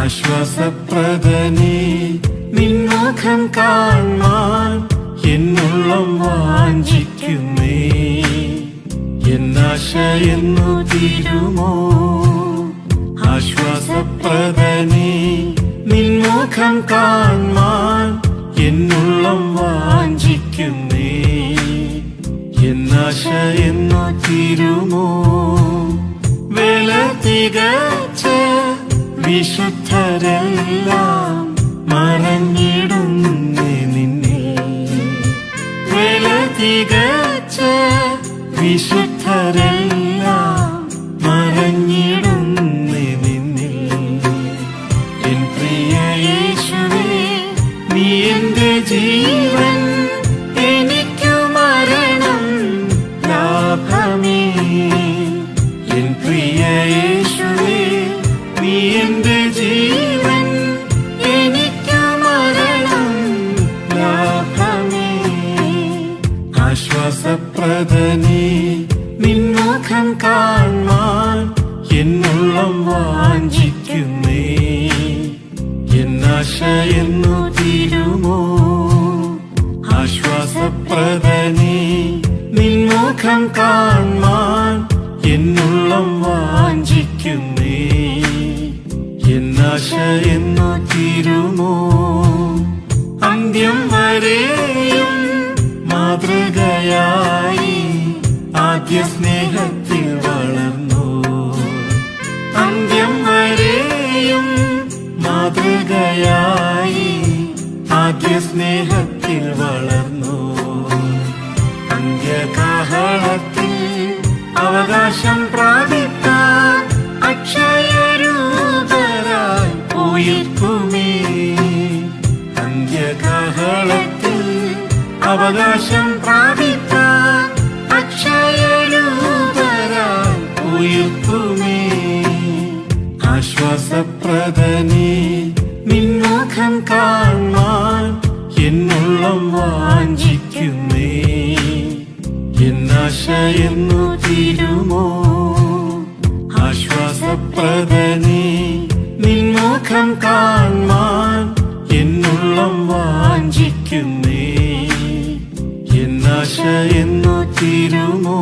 ആശ്വാസപ്രദനേ നിൻമുഖം കാണാൻ എന്നുള്ളം വാഞ്ചിക്കുന്നേ. എന്നാശ എന്നു തീരുമോ? ആശ്വാസപ്രദനേ നിൻമുഖം കാണാൻ എന്നുള്ളം വാഞ്ചിക്കുന്നേ. എന്നാശ എന്നു തീരുമോ? വേല തികച്ച വിശുദ്ധരെല്ലാം മറഞ്ഞിടുന്നേ നിന്നെ. വേല തികച്ച വിശുദ്ധരെല്ലാം മറഞ്ഞിടുന്നേ നിന്നെ. എൻ പ്രിയ യേശുവേ, നീ എന്റെ ജീവൻ, എനിക്കു മരണം ലാഭമേ. എൻ പ്രിയ യേശുവേ, നീ എന്റെ ജീവൻ, എനിക്കു മരണം ലാഭമേ. ആശ്വാസപ്രദനേ നിൻമുഖം കാണാൻ എന്നുള്ളം വാഞ്ചിക്കുന്നേ. എന്നാശ എന്നു തീരുമോ? ആശ്വാസപ്രദനേ നിൻമുഖം കാണാൻ എന്നുള്ളം വാഞ്ചിക്കുന്നേ. എന്നാശ എന്നു തീരുമോ? അന്ത്യം വരെയും മാതൃകയായി ആദ്യ സ്നേഹത്തിൽ വളർന്നു. അന്ത്യം വരെയും മാതൃകയായി ആദ്യ സ്നേഹത്തിൽ വളർന്നു. അന്ത്യകാഹളത്തിൽ അവകാശം പ്രാപിക്കാൻ അക്ഷയരൂപരായി ഉയർക്കുമേ. അന്ത്യകാഹളത്തിൽ അവകാശം പ്രാപിക്കാൻ അക്ഷയരൂപരായി ഉയർക്കുമേ. ആശ്വാസപ്രദനേ നിൻമുഖം കാണാൻ എന്നുള്ളം വാഞ്ചിക്കുന്നേ. എന്നാശ എന്നു തീരുമോ? ആശ്വാസപ്രദനേ നിൻമുഖം കാണാൻ എന്നുള്ളം വാഞ്ചിക്കുന്നേ. എന്നാശ എന്നു തീരുമോ?